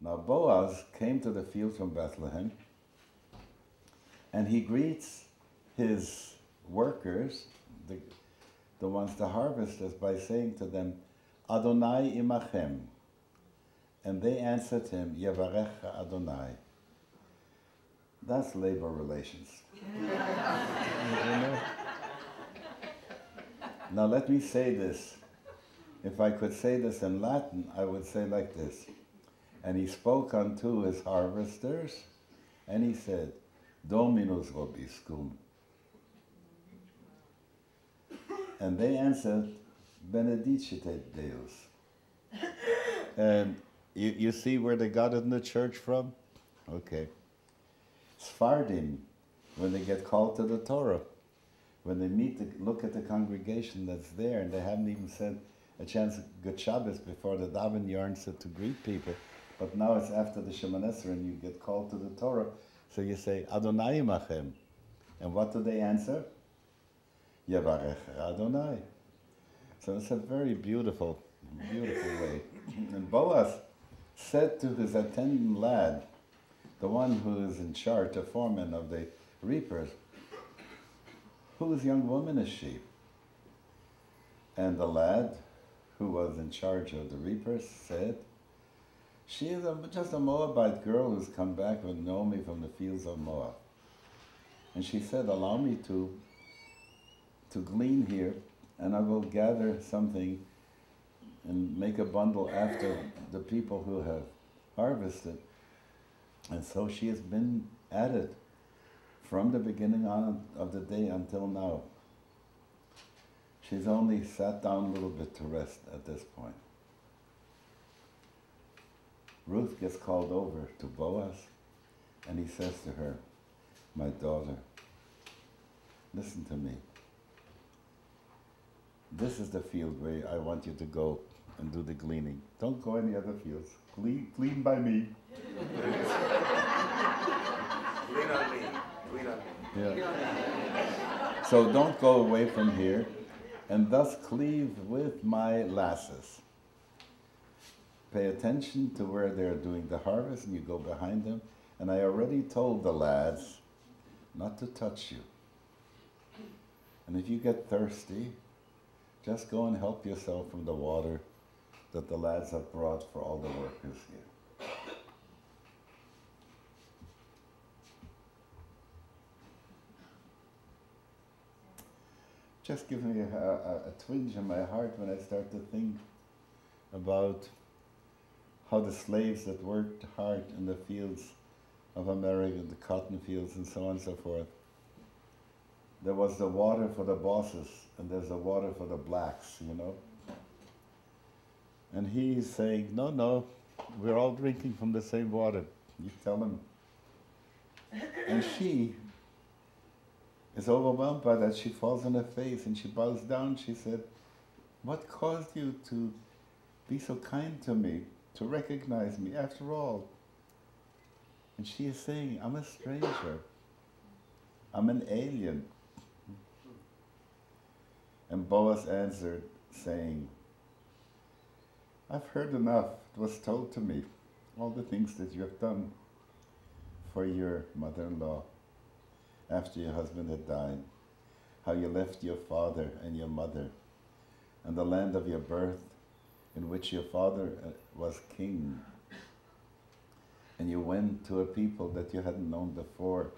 Now Boaz came to the field from Bethlehem, and he greets his workers, the ones, the harvesters, by saying to them, Adonai imachem. And they answered him, Yevarecha Adonai. That's labor relations. You know? Now let me say this. If I could say this in Latin, I would say like this. And he spoke unto his harvesters, and he said, Dominus vobiscum. And they answered, Benedicite Deus. And you see where they got it in the church from? Okay. Sephardim, when they get called to the Torah, when they meet, look at the congregation that's there, and they haven't even said a chance of Good Shabbos before the Daven yarns it to greet people. But now it's after the Shemoneh Esrei and you get called to the Torah. So you say, Adonai imachem. And what do they answer? Yevarech Adonai. So it's a very beautiful, beautiful way. And Boaz said to his attendant lad, the one who is in charge, the foreman of the reapers, whose young woman is she? And the lad, who was in charge of the reapers, said, she is just a Moabite girl who's come back with Naomi from the fields of Moab. And she said, allow me to glean here, and I will gather something and make a bundle after the people who have harvested. And so she has been at it from the beginning on of the day until now. She's only sat down a little bit to rest at this point. Ruth gets called over to Boaz, and he says to her, my daughter, listen to me. This is the field where I want you to go and do the gleaning. Don't go any other fields. Glean by me. Glean on me. Glean on me. Yeah. So don't go away from here, and thus cleave with my lasses. Pay attention to where they're doing the harvest, and you go behind them. And I already told the lads not to touch you. And if you get thirsty, just go and help yourself from the water that the lads have brought for all the workers here. Just gives me a twinge in my heart when I start to think about how the slaves that worked hard in the fields of America, the cotton fields and so on and so forth, there was the water for the bosses and there's the water for the blacks, you know. And he's saying, no, no, we're all drinking from the same water. You tell him. And she is overwhelmed by that. She falls on her face and she bows down. She said, what caused you to be so kind to me, to recognize me after all? And she is saying, I'm a stranger. I'm an alien. And Boaz answered, saying, I've heard enough. It was told to me, all the things that you have done for your mother-in-law after your husband had died, how you left your father and your mother and the land of your birth in which your father was king, and you went to a people that you hadn't known before,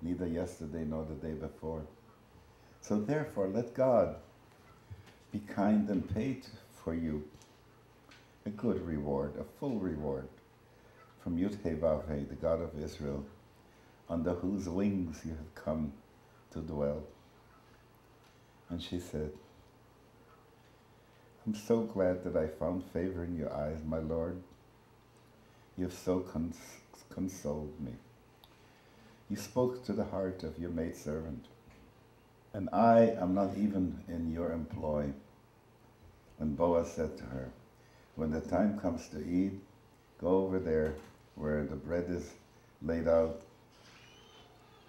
neither yesterday nor the day before. So therefore, let God be kind and pay for you a good reward, a full reward from Yud-Heh-Vav-Heh, the God of Israel, under whose wings you have come to dwell. And she said, I'm so glad that I found favor in your eyes, my Lord. You have so consoled me. You spoke to the heart of your maidservant, and I am not even in your employ. And Boaz said to her, when the time comes to eat, go over there where the bread is laid out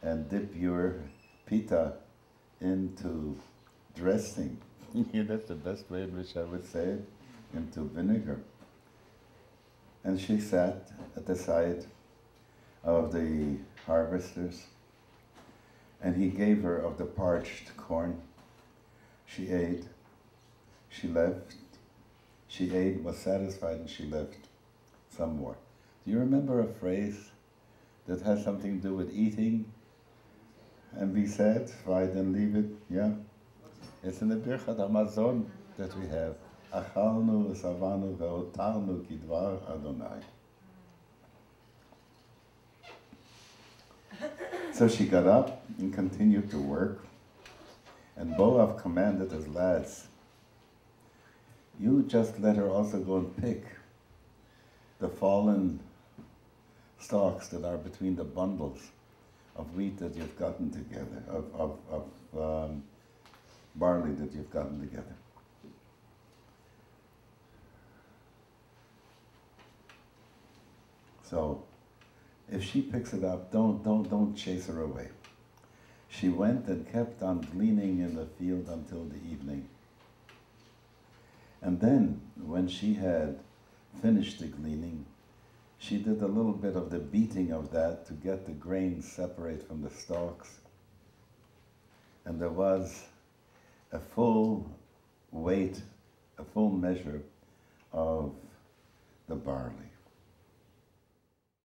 and dip your pita into dressing. That's the best way in which I would say it, into vinegar. And she sat at the side of the harvesters, and he gave her of the parched corn. She ate, she left, she ate, was satisfied, and she left some more. Do you remember a phrase that has something to do with eating and be satisfied and leave it? Yeah? It's in the Birchat HaMazon that we have. Achalnu v'savanu ve'otarnu kidvar Adonai. So she got up and continued to work. And Boaz commanded his lads, you just let her also go and pick the fallen stalks that are between the bundles of wheat that you've gotten together, of barley that you've gotten together. So, if she picks it up, don't chase her away. She went and kept on gleaning in the field until the evening. And then, when she had finished the gleaning, she did a little bit of the beating of that to get the grain separate from the stalks. And there was a full weight, a full measure of the barley.